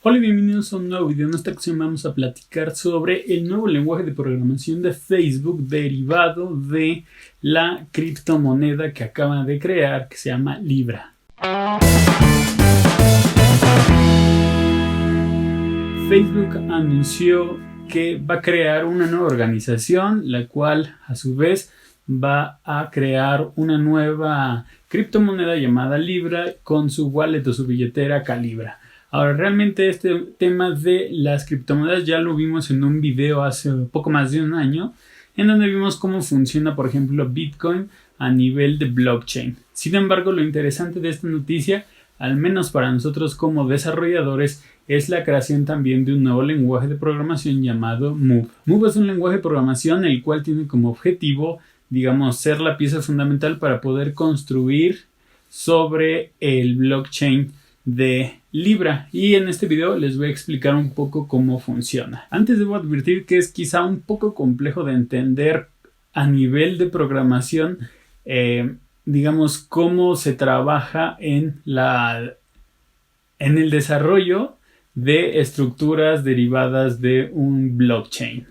Hola y bienvenidos a un nuevo video. En esta ocasión vamos a platicar sobre el nuevo lenguaje de programación de Facebook derivado de la criptomoneda que acaba de crear, que se llama Libra. Facebook anunció que va a crear una nueva organización, la cual a su vez va a crear una nueva criptomoneda llamada Libra con su wallet o su billetera Calibra. Ahora, realmente este tema de las criptomonedas ya lo vimos en un video hace poco más de un año, en donde vimos cómo funciona, por ejemplo, Bitcoin a nivel de blockchain. Sin embargo, lo interesante de esta noticia, al menos para nosotros como desarrolladores, es la creación también de un nuevo lenguaje de programación llamado Move. Move es un lenguaje de programación el cual tiene como objetivo, digamos, ser la pieza fundamental para poder construir sobre el blockchain de Libra, y en este video les voy a explicar un poco cómo funciona. Antes debo advertir que es quizá un poco complejo de entender a nivel de programación, digamos, cómo se trabaja en el desarrollo de estructuras derivadas de un blockchain.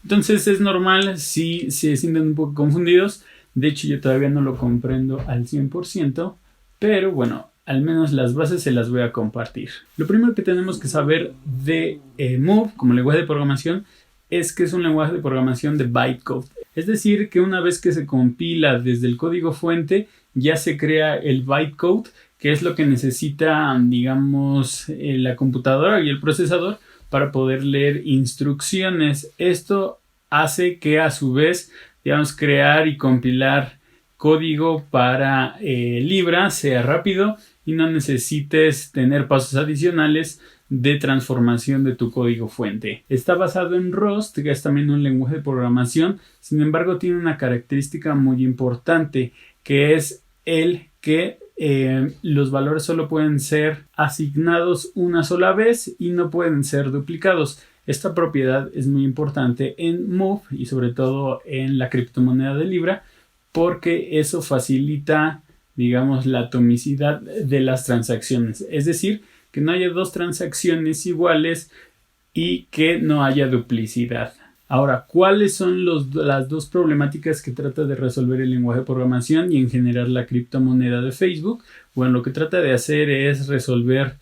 Entonces es normal si se sienten un poco confundidos. De hecho, yo todavía no lo comprendo al 100%, pero bueno, al menos las bases se las voy a compartir. Lo primero que tenemos que saber de Move como lenguaje de programación es que es un lenguaje de programación de bytecode. Es decir, que una vez que se compila desde el código fuente, ya se crea el bytecode, que es lo que necesita, digamos, la computadora y el procesador para poder leer instrucciones. Esto hace que a su vez, digamos, crear y compilar código para Libra sea rápido y no necesites tener pasos adicionales de transformación de tu código fuente. Está basado en Rust, que es también un lenguaje de programación. Sin embargo, tiene una característica muy importante, que es el que los valores solo pueden ser asignados una sola vez y no pueden ser duplicados. Esta propiedad es muy importante en Move y sobre todo en la criptomoneda de Libra, porque eso facilita, digamos, la atomicidad de las transacciones. Es decir, que no haya dos transacciones iguales y que no haya duplicidad. Ahora, ¿cuáles son las dos problemáticas que trata de resolver el lenguaje de programación y en general la criptomoneda de Facebook? Bueno, lo que trata de hacer es resolver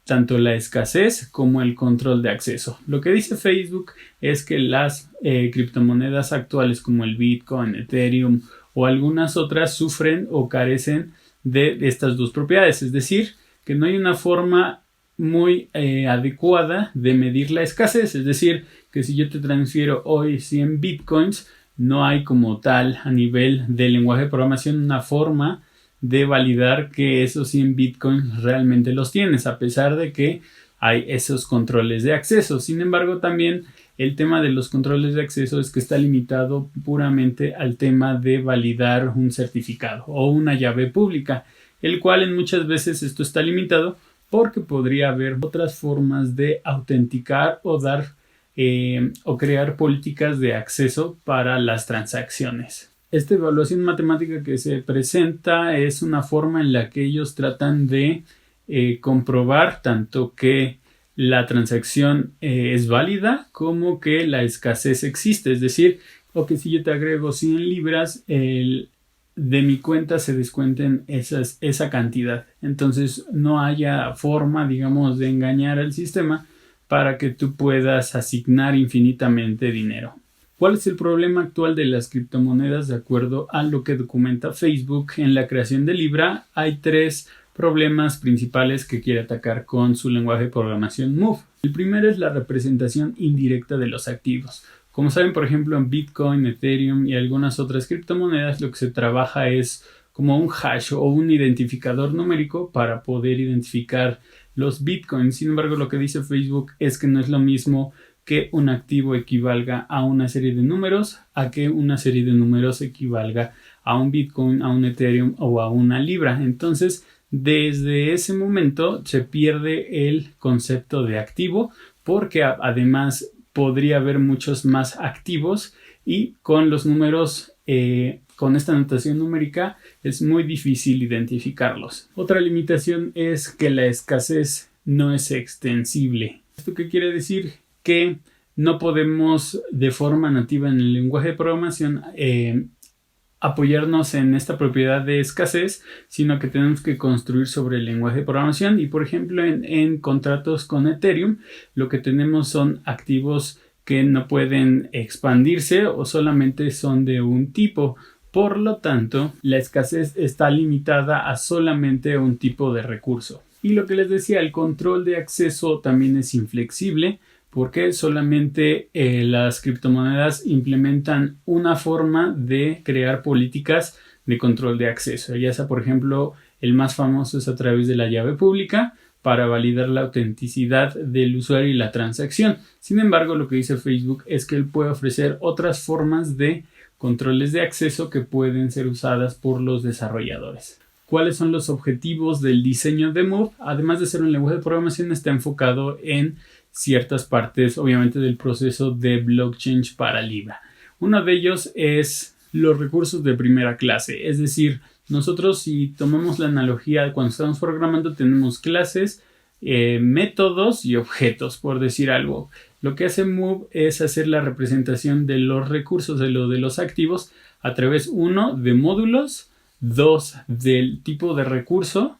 tanto la escasez como el control de acceso. Lo que dice Facebook es que las criptomonedas actuales como el Bitcoin, Ethereum o algunas otras sufren o carecen de estas dos propiedades. Es decir, que no hay una forma muy adecuada de medir la escasez. Es decir, que si yo te transfiero hoy 100 bitcoins, no hay como tal a nivel del lenguaje de programación una forma de validar que esos 100 bitcoins realmente los tienes, a pesar de que hay esos controles de acceso. Sin embargo, también el tema de los controles de acceso es que está limitado puramente al tema de validar un certificado o una llave pública, el cual en muchas veces esto está limitado porque podría haber otras formas de autenticar o dar o crear políticas de acceso para las transacciones. Esta evaluación matemática que se presenta es una forma en la que ellos tratan de comprobar tanto que la transacción es válida como que la escasez existe. Es decir, o que si yo te agrego 100 libras, de mi cuenta se descuenten esa cantidad. Entonces no haya forma, digamos, de engañar al sistema para que tú puedas asignar infinitamente dinero. ¿Cuál es el problema actual de las criptomonedas? De acuerdo a lo que documenta Facebook en la creación de Libra, hay tres problemas principales que quiere atacar con su lenguaje de programación Move. El primero es la representación indirecta de los activos. Como saben, por ejemplo, en Bitcoin, Ethereum y algunas otras criptomonedas, lo que se trabaja es como un hash o un identificador numérico para poder identificar los Bitcoins. Sin embargo, lo que dice Facebook es que no es lo mismo que un activo equivalga a una serie de números a que una serie de números equivalga a un Bitcoin, a un Ethereum o a una Libra. Entonces, desde ese momento se pierde el concepto de activo, porque además podría haber muchos más activos y con los números, con esta notación numérica es muy difícil identificarlos. Otra limitación es que la escasez no es extensible. ¿Esto qué quiere decir? Que no podemos de forma nativa en el lenguaje de programación apoyarnos en esta propiedad de escasez, sino que tenemos que construir sobre el lenguaje de programación. Y por ejemplo en contratos con Ethereum lo que tenemos son activos que no pueden expandirse o solamente son de un tipo. Por lo tanto, la escasez está limitada a solamente un tipo de recurso. Y lo que les decía, el control de acceso también es inflexible, porque solamente las criptomonedas implementan una forma de crear políticas de control de acceso. Ya sea, por ejemplo, el más famoso es a través de la llave pública para validar la autenticidad del usuario y la transacción. Sin embargo, lo que dice Facebook es que él puede ofrecer otras formas de controles de acceso que pueden ser usadas por los desarrolladores. ¿Cuáles son los objetivos del diseño de Move? Además de ser un lenguaje de programación, está enfocado en ciertas partes, obviamente, del proceso de blockchain para Libra. Uno de ellos es los recursos de primera clase, es decir, nosotros, si tomamos la analogía de cuando estamos programando, tenemos clases, métodos y objetos, por decir algo. Lo que hace Move es hacer la representación de los recursos, de los activos, a través, 1, de módulos, 2, del tipo de recurso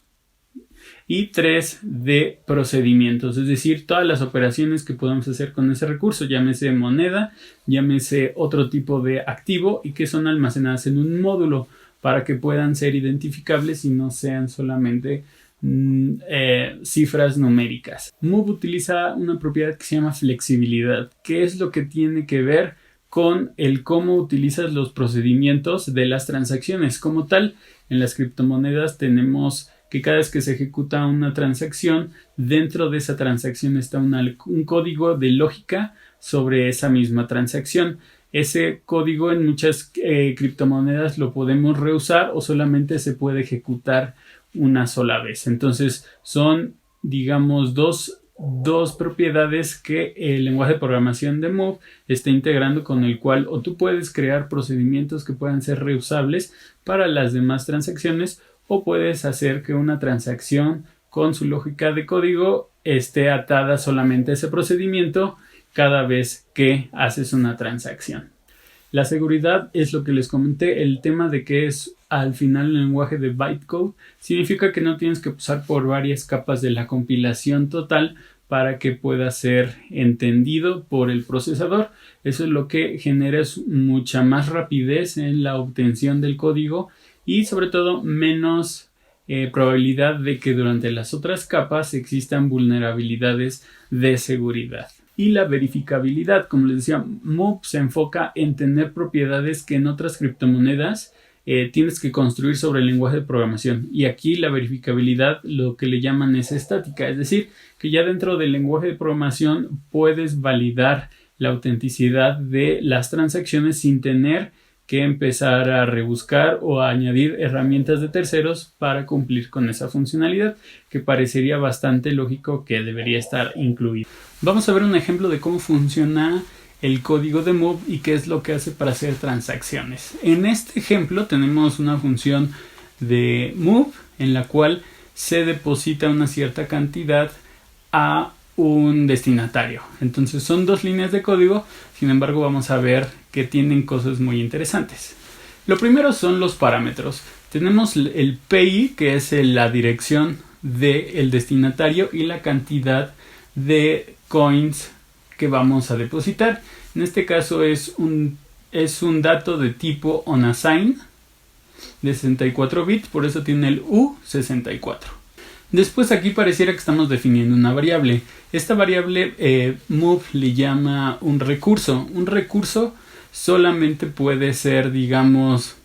y 3, de procedimientos, es decir, todas las operaciones que podemos hacer con ese recurso, llámese moneda, llámese otro tipo de activo y que son almacenadas en un módulo para que puedan ser identificables y no sean solamente cifras numéricas. Move utiliza una propiedad que se llama flexibilidad, que es lo que tiene que ver con el cómo utilizas los procedimientos de las transacciones. Como tal, en las criptomonedas tenemos que cada vez que se ejecuta una transacción, dentro de esa transacción está un código de lógica sobre esa misma transacción. Ese código en muchas criptomonedas lo podemos reusar o solamente se puede ejecutar una sola vez. Entonces son, digamos, dos propiedades que el lenguaje de programación de Move está integrando, con el cual o tú puedes crear procedimientos que puedan ser reusables para las demás transacciones, o puedes hacer que una transacción con su lógica de código esté atada solamente a ese procedimiento cada vez que haces una transacción. La seguridad es lo que les comenté, el tema de que es al final un lenguaje de bytecode significa que no tienes que pasar por varias capas de la compilación total para que pueda ser entendido por el procesador. Eso es lo que genera mucha más rapidez en la obtención del código y sobre todo menos probabilidad de que durante las otras capas existan vulnerabilidades de seguridad. Y la verificabilidad, como les decía, Move se enfoca en tener propiedades que en otras criptomonedas tienes que construir sobre el lenguaje de programación. Y aquí la verificabilidad lo que le llaman es estática, es decir, que ya dentro del lenguaje de programación puedes validar la autenticidad de las transacciones sin tener que empezar a rebuscar o a añadir herramientas de terceros para cumplir con esa funcionalidad, que parecería bastante lógico que debería estar incluido. Vamos a ver un ejemplo de cómo funciona el código de Move y qué es lo que hace para hacer transacciones. En este ejemplo tenemos una función de Move en la cual se deposita una cierta cantidad a un destinatario. Entonces son 2 líneas de código, sin embargo vamos a ver que tienen cosas muy interesantes. Lo primero son los parámetros. Tenemos el PI, que es la dirección del destinatario, y la cantidad de coins que vamos a depositar. En este caso es un dato de tipo unassign de 64 bits, por eso tiene el U64. Después aquí pareciera que estamos definiendo una variable. Esta variable Move le llama un recurso. Un recurso solamente puede ser, digamos,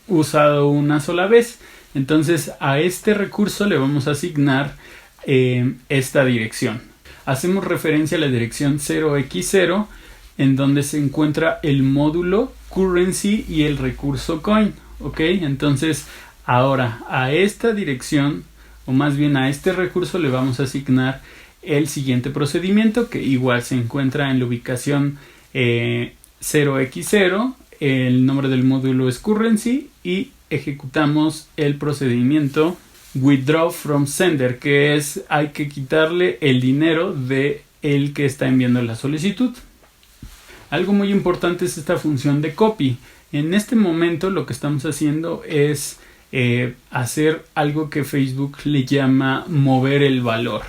usado una sola vez. Entonces a este recurso le vamos a asignar esta dirección. Hacemos referencia a la dirección 0x0, en donde se encuentra el módulo currency y el recurso coin. ¿Ok? Entonces ahora a esta dirección, o más bien a este recurso, le vamos a asignar el siguiente procedimiento, que igual se encuentra en la ubicación 0x0, el nombre del módulo es currency y ejecutamos el procedimiento withdraw from sender, que es hay que quitarle el dinero de el que está enviando la solicitud. Algo muy importante es esta función de copy. En este momento lo que estamos haciendo es hacer algo que Facebook le llama mover el valor.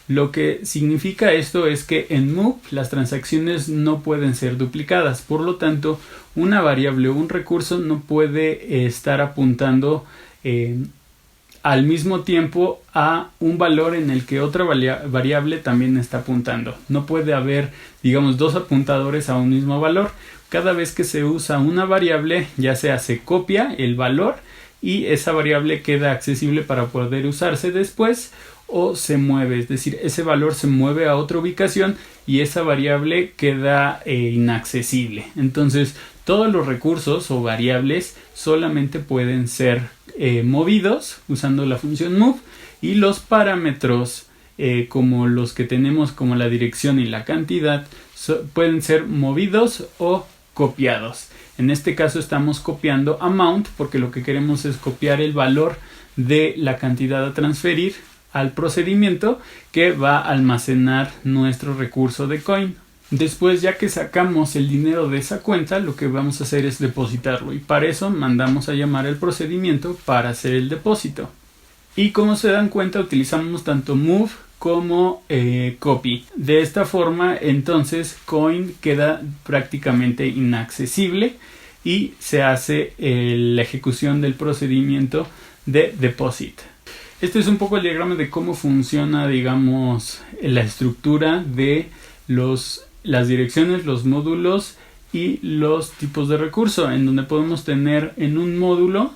Lo que significa esto es que en Move las transacciones no pueden ser duplicadas. Por lo tanto, una variable o un recurso no puede estar apuntando al mismo tiempo a un valor en el que otra variable también está apuntando. No puede haber, digamos, dos apuntadores a un mismo valor. Cada vez que se usa una variable, ya sea se copia el valor y esa variable queda accesible para poder usarse después, o se mueve, es decir, ese valor se mueve a otra ubicación y esa variable queda inaccesible. Entonces, todos los recursos o variables solamente pueden ser movidos usando la función move, y los parámetros como los que tenemos como la dirección y la cantidad pueden ser movidos o copiados. En este caso estamos copiando amount porque lo que queremos es copiar el valor de la cantidad a transferir al procedimiento que va a almacenar nuestro recurso de coin. Después, ya que sacamos el dinero de esa cuenta, lo que vamos a hacer es depositarlo, y para eso mandamos a llamar el procedimiento para hacer el depósito. Y como se dan cuenta, utilizamos tanto move como copy. De esta forma, entonces, coin queda prácticamente inaccesible y se hace la ejecución del procedimiento de deposit. Este es un poco el diagrama de cómo funciona, digamos, la estructura de las direcciones, los módulos y los tipos de recurso, en donde podemos tener en un módulo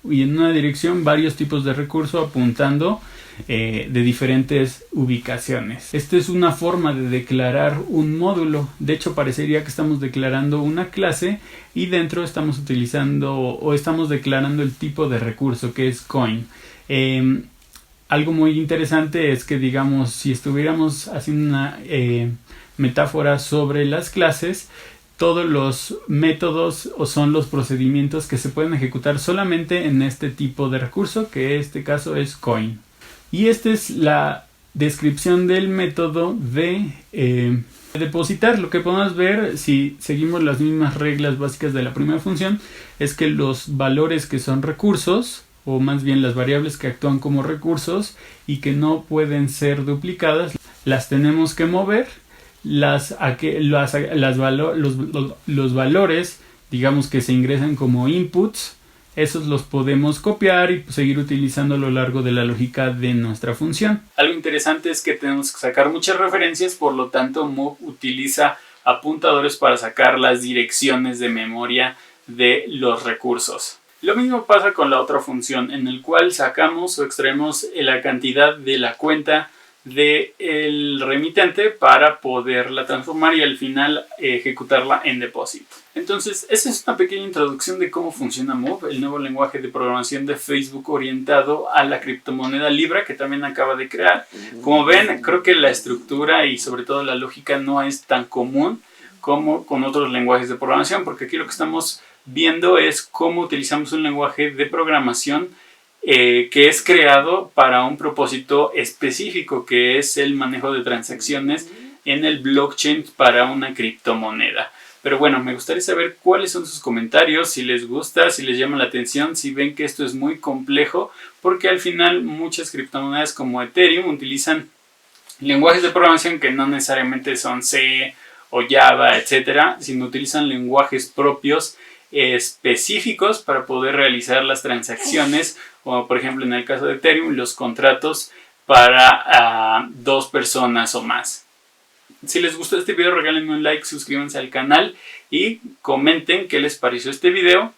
y en una dirección varios tipos de recurso apuntando de diferentes ubicaciones. Esta es una forma de declarar un módulo. De hecho, parecería que estamos declarando una clase y dentro estamos utilizando o estamos declarando el tipo de recurso, que es coin. Algo muy interesante es que, digamos, si estuviéramos haciendo una metáfora sobre las clases, todos los métodos o son los procedimientos que se pueden ejecutar solamente en este tipo de recurso, que en este caso es coin. Y esta es la descripción del método de depositar. Lo que podemos ver, si seguimos las mismas reglas básicas de la primera función, es que los valores que son recursos, o más bien las variables que actúan como recursos y que no pueden ser duplicadas, las tenemos que mover. Los valores, digamos, que se ingresan como inputs, esos los podemos copiar y seguir utilizando a lo largo de la lógica de nuestra función. Algo interesante es que tenemos que sacar muchas referencias, por lo tanto move utiliza apuntadores para sacar las direcciones de memoria de los recursos. Lo mismo pasa con la otra función, en el cual sacamos o extraemos la cantidad de la cuenta del remitente para poderla transformar y al final ejecutarla en depósito. Entonces, esa es una pequeña introducción de cómo funciona Move, el nuevo lenguaje de programación de Facebook orientado a la criptomoneda Libra, que también acaba de crear. Como ven, creo que la estructura y sobre todo la lógica no es tan común como con otros lenguajes de programación, porque aquí lo que estamos viendo es cómo utilizamos un lenguaje de programación que es creado para un propósito específico, que es el manejo de transacciones en el blockchain para una criptomoneda. Pero bueno, me gustaría saber cuáles son sus comentarios, si les gusta, si les llama la atención, si ven que esto es muy complejo, porque al final muchas criptomonedas como Ethereum utilizan lenguajes de programación que no necesariamente son C o Java, etcétera, sino utilizan lenguajes propios específicos para poder realizar las transacciones, como por ejemplo en el caso de Ethereum, los contratos para 2 personas o más. Si les gustó este video, regálenme un like, suscríbanse al canal y comenten qué les pareció este video.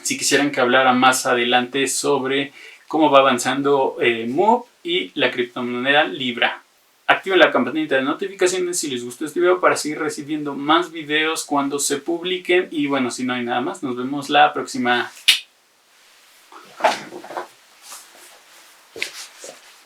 Si quisieran que hablara más adelante sobre cómo va avanzando Move y la criptomoneda Libra. Activen la campanita de notificaciones si les gustó este video para seguir recibiendo más videos cuando se publiquen. Y bueno, si no hay nada más, nos vemos la próxima.